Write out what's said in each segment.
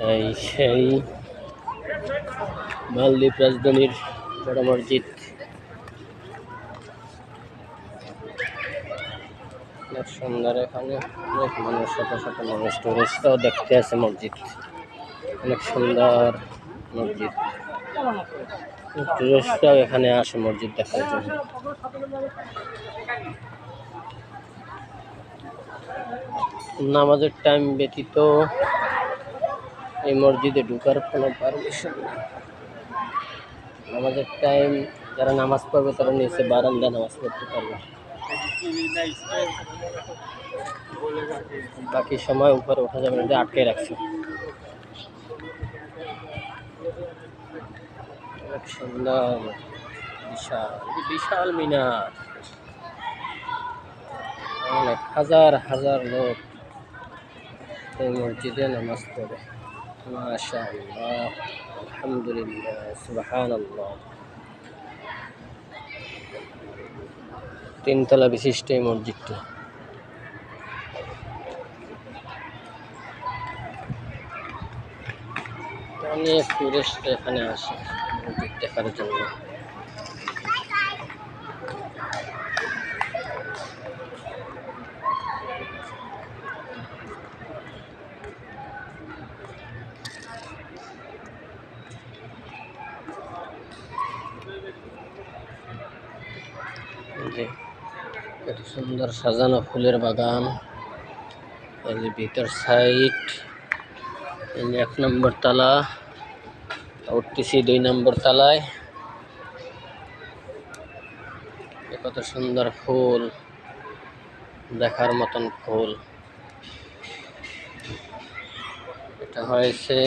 এই সেই মালদ্বীপ রাজধানীর বড় মসজিদ। অনেক সুন্দর, এখানে অনেক মানুষ, শত শত মানুষ, টুরিস্টরাও দেখতে আসে মসজিদ। অনেক সুন্দর মসজিদ, টুরিস্টরাও এখানে আসে মসজিদ দেখার জন্য। নামাজের টাইম ব্যতীত এই মসজিদে ঢুকার কোনো পারমিশন নেই। নামাজের টাইম যারা নামাজ পড়বে তারা নিচে বারান্দায় নামাজ পড়তে পারবে, বাকি সময় উপরে ওঠা যাবে না, আটকে রাখছে। অনেক সুন্দর, বিশাল বিশাল মিনার, অনেক হাজার হাজার লোক এই মসজিদে নামাজ পড়ে। মাশাআল্লাহ, আলহামদুলিল্লাহ, সুবহানাল্লাহ। তিনতলা বিশিষ্ট এই মসজিদটি। অনেক টুরিস্ট এখানে আসে মসজিদ দেখার জন্য। কত সুন্দর সাজানো ফুলের বাগান। এই যে ভিতর সাইড, এই যে 1 নম্বর তলা, উঠতেছি 2 নম্বর তলায়। কত সুন্দর ফুল, দেখার মতন ফুল। এটা হয়েছে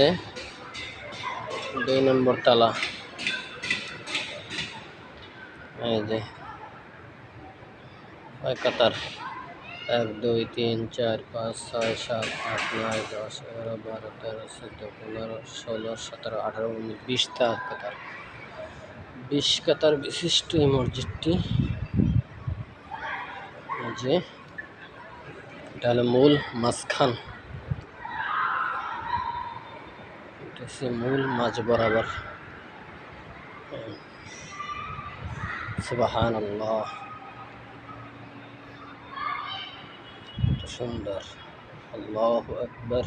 2 নম্বর তলা। এই যে কাতার 1 2 3 4 5 6 7 8 9 10 11 12 13 14 15 16 17 18 19 20 কাতার, 20 কাতার বিশিষ্ট এই মসজিদটি। যে এটা হলো মূল মাঝখান, এটা হচ্ছে মূল মাঝ বরাবর। সুবহানাল্লাহ, কত সুন্দর। আল্লাহু আকবার।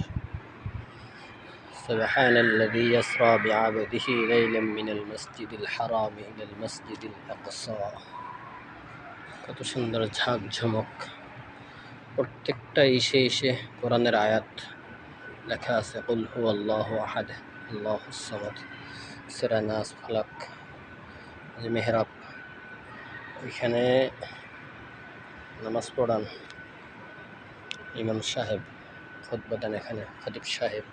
সুবহানাল্লাযী ইয়াসরা বিআবদিহি লাইলাম মিনাল মাসজিদিল হারাম ইলাল মাসজিদিল আকসা। কত সুন্দর ঝাঁকঝমক, প্রত্যেকটা ইসে ইসে কোরআনের আয়াত লেখা আছে। কুল হুয়াল্লাহু আহাদ আল্লাহুস সামাদ, সূরা নাস, ফালাক। যে মেহরাব, এখানে নামাজ পড়ান ইমাম সাহেব, খুতবা দেন এখানে খতিব সাহেব।